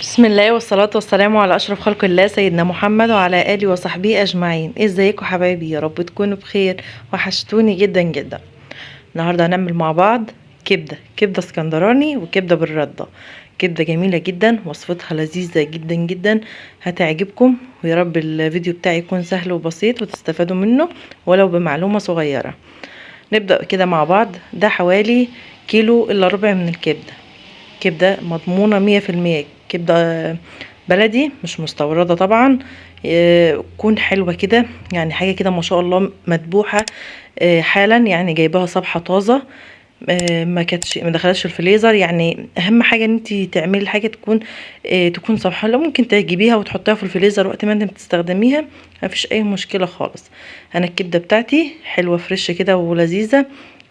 بسم الله والصلاة والسلام على أشرف خلق الله سيدنا محمد وعلى آله وصحبه أجمعين. ازيكم حبايبي؟ يا رب تكونوا بخير، وحشتوني جدا جدا. النهاردة هنعمل مع بعض كبدة اسكندراني وكبدة بالردة. كبدة جميلة جدا، وصفتها لذيذة جدا جدا، هتعجبكم. ويا رب الفيديو بتاعي يكون سهل وبسيط وتستفادوا منه ولو بمعلومة صغيرة. نبدأ كده مع بعض. ده حوالي كيلو إلا ربع من الكبدة. كبدة مضمونة 100%، كبدة بلدي مش مستوردة طبعا. تكون حلوة كده، يعني حاجة كده ما شاء الله مذبوحة حالا، يعني جايباها صبحة طازة. ما دخلتش الفريزر. يعني اهم حاجه ان انت تعملي الحاجه تكون صبحه. لو ممكن تجيبيها وتحطيها في الفريزر وقت ما انت بتستخدميها، مفيش اي مشكله خالص. انا الكبده بتاعتي حلوه فريش كده ولذيذه،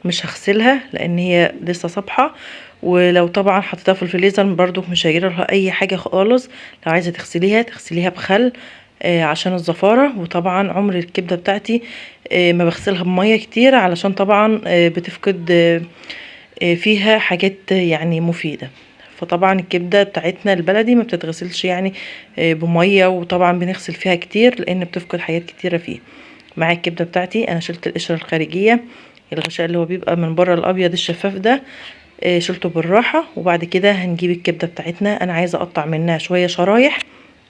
مش هغسلها لان هي لسه صبحه. ولو طبعا حطيتها في الفريزر برضو مش هيجرى لها اي حاجه خالص. لو عايزه تغسليها بخل عشان الزفاره. وطبعا عمر الكبده بتاعتي ما بغسلها بميه كتير، علشان طبعا بتفقد فيها حاجات يعني مفيده. فطبعا الكبده بتاعتنا البلدي ما بتتغسلش يعني بميه، وطبعا بنغسل فيها كتير لان بتفقد حاجات كتيره فيه. مع الكبده بتاعتي انا شلت القشره الخارجيه، الغشاء اللي هو بيبقى من بره الابيض الشفاف ده، شلته بالراحه. وبعد كده هنجيب الكبده بتاعتنا. انا عايزه اقطع منها شويه شرايح،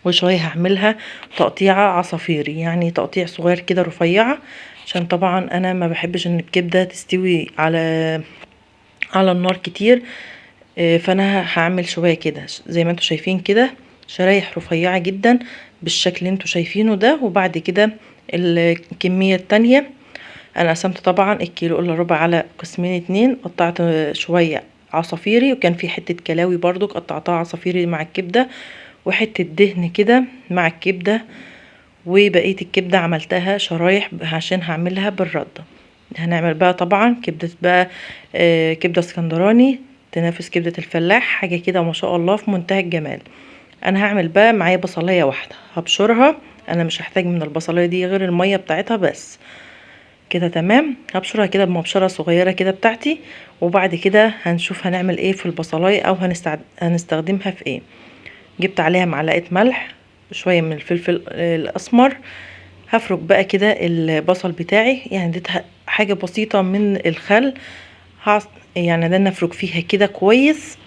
وشويه هعملها تقطيعه عصافيري، يعني تقطيع صغير كده رفيعه، عشان طبعا انا ما بحبش ان الكبده تستوي على النار كتير. فانا هعمل شويه كده زي ما انتوا شايفين كده، شرايح رفيعه جدا بالشكل اللي انتوا شايفينه ده. وبعد كده الكميه التانية، انا قسمت طبعا الكيلو الا ربع على قسمين اتنين. قطعت شويه عصافيري، وكان في حته كلاوي برضو قطعتها عصافيري مع الكبده، وحته دهن كده مع الكبده. وبقيه الكبده عملتها شرايح عشان هعملها بالرده. هنعمل بقى طبعا كبده بقى كبده اسكندراني تنافس كبده الفلاح، حاجه كده ما شاء الله في منتهى الجمال. انا هعمل بقى معايا بصلايه واحده هبشرها. انا مش هحتاج من البصلايه دي غير الميه بتاعتها بس. كده تمام، هبشرها كده بمبشره صغيره كده بتاعتي. وبعد كده هنشوف هنعمل ايه في البصلايه، او هنستخدمها في ايه. جبت عليها معلقه ملح، شويه من الفلفل الاسمر. هفرك بقى كده البصل بتاعي، يعني اديتها حاجه بسيطه من الخل. يعني ده نفرك فيها كده كويس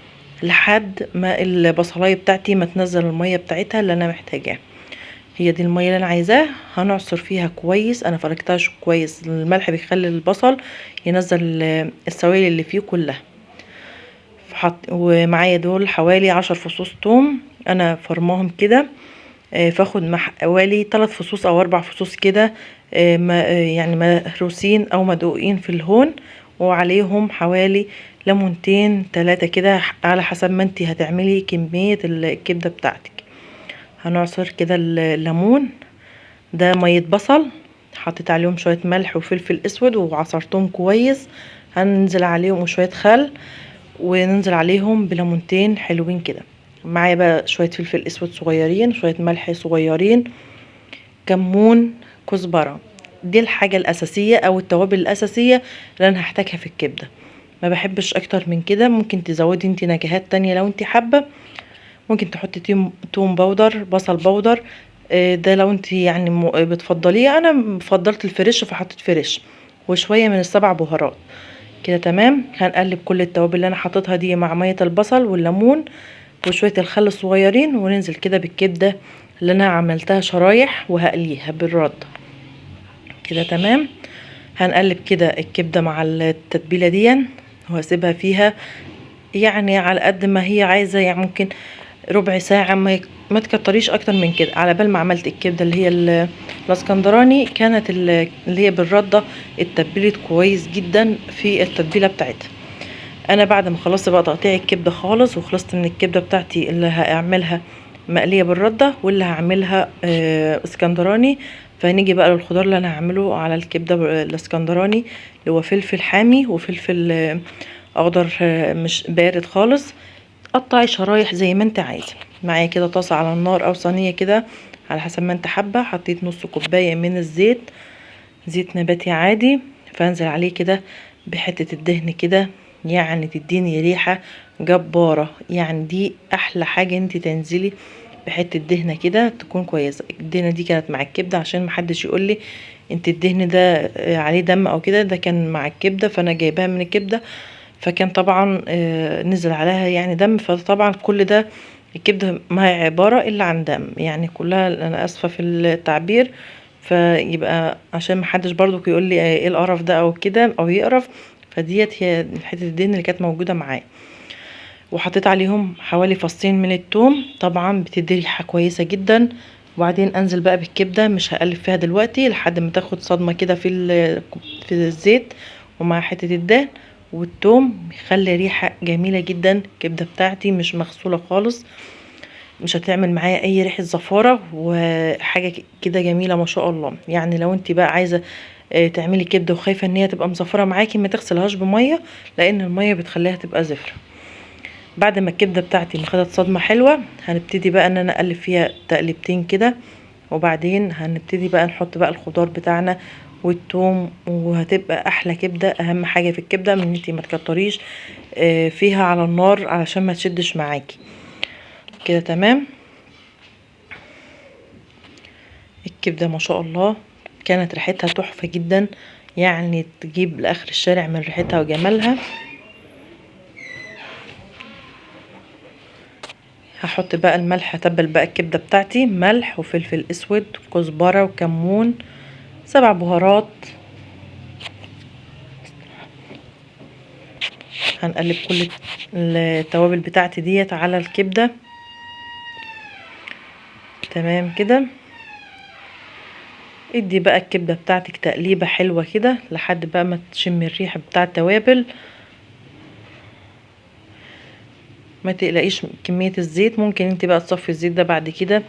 لحد ما البصلايه بتاعتي ما تنزل الميه بتاعتها اللي انا محتاجاها. هي دي الميه اللي انا عايزاها. هنعصر فيها كويس، انا فركتها كويس. الملح بيخلي البصل ينزل السوائل اللي فيه كلها. ومعايا دول حوالي 10 فصوص توم، انا فرماهم كده. فاخد حوالي 3 فصوص او 4 فصوص كده، يعني مهروسين او مدقوقين في الهون. وعليهم حوالي ليمونتين 3 كده، على حسب ما انتي هتعملي كمية الكبدة بتاعتك. هنعصر كده الليمون ده مية بصل، حطيت عليهم شوية ملح وفلفل اسود وعصرتهم كويس. هننزل عليهم وشوية خل، وننزل عليهم بليمونتين حلوين كده. معايا بقى شوية فلفل اسود صغيرين، شوية ملح صغيرين، كمون، كزبرة. دي الحاجة الأساسية أو التوابل الأساسية اللي أنا هحتاجها في الكبدة. ما بحبش أكتر من كده. ممكن تزودي انتي نكهات تانية لو انتي حابة. ممكن تحطي توم باودر، بصل باودر. ده لو انتي يعني بتفضليه. أنا فضلت الفريش فحطيت فريش، وشوية من السبع بهارات. كده تمام. هنقلب كل التوابل اللي انا حطيتها دي مع مية البصل والليمون وشوية الخل الصغيرين، وننزل كده بالكبدة اللي انا عملتها شرايح وهقليها بالرد. كده تمام. هنقلب كده الكبدة مع التتبيلة دي، وهسيبها فيها يعني على قد ما هي عايزة. يعني ممكن ربع ساعة، ما تكتريش اكتر من كده. على بال ما عملت الكبدة اللي هي الاسكندراني، كانت اللي هي بالردة اتبلت كويس جدا في التتبيلة بتاعتها. انا بعد ما خلصت بقى تقطيع الكبده خالص، وخلصت من الكبده بتاعتي اللي هعملها مقليه بالرده، واللي هعملها اسكندراني. فنيجي بقى للخضار اللي انا هعمله على الكبده الاسكندراني، اللي هو فلفل حامي وفلفل اخضر مش بارد خالص. قطعي شرايح زي ما انت عايزه. معايا كده طاسه على النار او صينيه كده على حسب ما انت حابه. حطيت نص كوبايه من الزيت، زيت نباتي عادي. فانزل عليه كده بحته الدهن كده يعني تديني ريحة جبارة. يعني دي احلى حاجة انت تنزلي بحتة دهنة كده تكون كويسة. الدهنة دي كانت مع الكبدة عشان محدش يقولي انت الدهن ده عليه دم او كده، ده كان مع الكبدة فانا جايباها من الكبدة، فكان طبعا نزل عليها يعني دم. فطبعا كل ده الكبدة ما هي عبارة الا عن دم، يعني كلها، انا اسفة في التعبير. فيبقى عشان محدش برضو يقول لي ايه القرف ده او كده او يقرف، فديت هي حتة الدهن اللي كانت موجودة معايا. وحطيت عليهم حوالي فصين من التوم، طبعا بتدي ريحة كويسة جدا. وبعدين انزل بقى بالكبدة، مش هقلب فيها دلوقتي لحد ما تاخد صدمة كده في الزيت ومع حتة الدهن والثوم، بيخلي ريحة جميلة جدا. الكبدة بتاعتي مش مغسولة خالص، مش هتعمل معايا اي ريحة زفارة، وحاجة كده جميلة ما شاء الله. يعني لو انت بقى عايزة تعملي كبدة وخايفة ان هي تبقى مزفرة معاكي، ما تغسلهاش بمية، لان المية بتخليها تبقى زفرة. بعد ما الكبده بتاعتي ما خدت صدمه حلوه، هنبتدي بقى ان انا اقلب فيها تقلبتين كده، وبعدين هنبتدي بقى نحط بقى الخضار بتاعنا والثوم، وهتبقى احلى كبده. اهم حاجه في الكبده ان انتي ما تكتريش فيها على النار علشان ما تشدش معاكي كده. تمام. الكبده ما شاء الله كانت ريحتها تحفه جدا، يعني تجيب لاخر الشارع من ريحتها وجمالها. هحط بقى الملح، هتبل بقى الكبده بتاعتي ملح وفلفل اسود وكزبره وكمون، 7 بهارات. هنقلب كل التوابل بتاعتي ديت على الكبده. تمام كده. ادي بقى الكبده بتاعتك تقليبه حلوه كده لحد بقى ما تشمي الريحه بتاع التوابل. ما تقلقيش كميه الزيت، ممكن انت بقى تصفي الزيت ده بعد كده،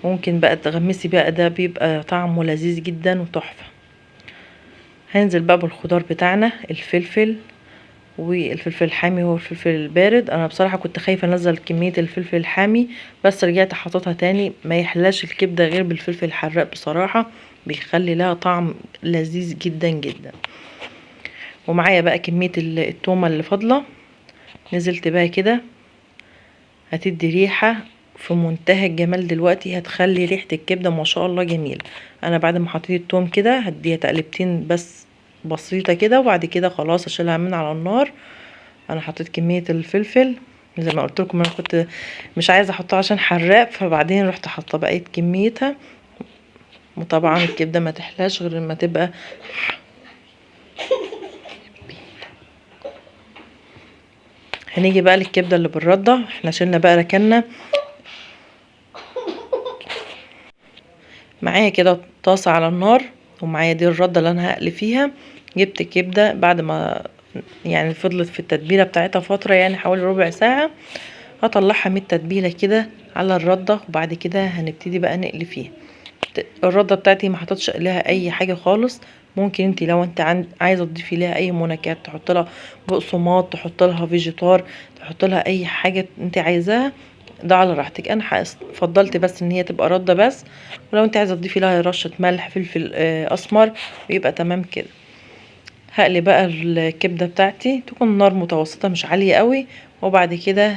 ممكن بقى تغمسي بقى، ده بيبقى طعمه لذيذ جدا وتحفه. هنزل بقى بالخضار بتاعنا، الفلفل والفلفل الحامي والفلفل البارد. انا بصراحه كنت خايفه انزل كميه الفلفل الحامي، بس رجعت حطيتها تاني. ما يحلاش الكبده غير بالفلفل الحراق بصراحه، بيخلي لها طعم لذيذ جدا جدا. ومعايا بقى كميه التومه اللي فاضله، نزلت بقى كده، هتدي ريحه في منتهى الجمال. دلوقتي هتخلي ريحه الكبده ما شاء الله جميله. انا بعد ما حطيت التوم كده هديها تقلبتين بس بسيطه كده، وبعد كده خلاص اشيلها من على النار. انا حطيت كميه الفلفل زي ما قلت لكم، انا كنت مش عايزه احطها عشان حراق، فبعدين رحت حاطه بقيه كميتها. وطبعا الكبده ما تحلاش غير لما تبقى. هنيجي بقى للكبده اللي بالرده. احنا شلنا بقى ركننا. معايا كده طاسه على النار، ومعايا دي الرده اللي انا هقلي فيها. جبت الكبده بعد ما يعني فضلت في التتبيله بتاعتها فتره، يعني حوالي ربع ساعه. هطلعها من التتبيله كده على الرده، وبعد كده هنبتدي بقى نقلي فيها. الرده بتاعتي ما حطيتش لها اي حاجه خالص. ممكن انت لو انت عايزه تضيفي لها اي منكهات، تحط لها بقسماط، تحط لها فيجيتار، تحط لها اي حاجه انت عايزاها، ده على راحتك. انا فضلت بس ان هي تبقى رده بس. ولو انت عايزه تضيفي لها رشه ملح، فلفل اسمر، ويبقى تمام كده. هقلي بقى الكبده بتاعتي، تكون نار متوسطه مش عاليه قوي. وبعد كده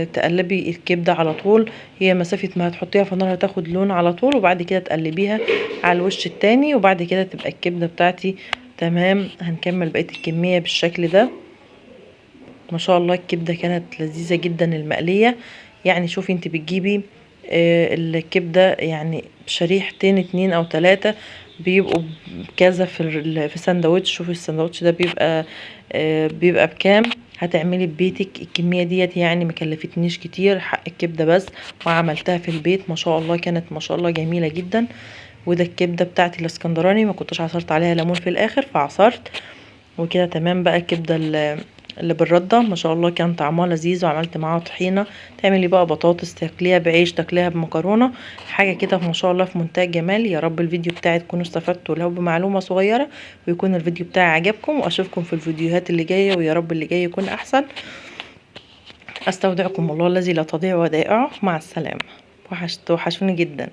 تقلبي الكبده على طول، هي مسافه ما هتحطيها في النار هتاخد لون على طول، وبعد كده تقلبيها على الوش التاني، وبعد كده تبقى الكبده بتاعتي تمام. هنكمل بقيه الكميه بالشكل ده. ما شاء الله الكبده كانت لذيذه جدا المقليه. يعني شوفي انت بتجيبي الكبده يعني شريحتين 2 أو 3 بيبقوا كذا في سندوتش. شوفي السندوتش ده بيبقى بكام. هتعملي ببيتك الكميه ديت، يعني مكلفتنيش كتير حق الكبده بس، وعملتها في البيت. ما شاء الله كانت ما شاء الله جميله جدا. وده الكبده بتاعتي الاسكندراني، ما كنتش عصرت عليها ليمون في الاخر فعصرت. وكده تمام. بقى الكبده اللي بالرده ما شاء الله كان طعمها لذيذ، وعملت معاها طحينه. تعملي بقى بطاطس، تاكليها بعيش، تاكليها بمكرونه، حاجه كده ما شاء الله في منتهى الجمال. يا رب الفيديو بتاعي تكونوا استفدتوا لو بمعلومه صغيره، ويكون الفيديو بتاعي عجبكم. واشوفكم في الفيديوهات اللي جايه، ويا رب اللي جاي يكون احسن. استودعكم الله الذي لا تضيع ودائعه. مع السلامه. وحشوني جدا.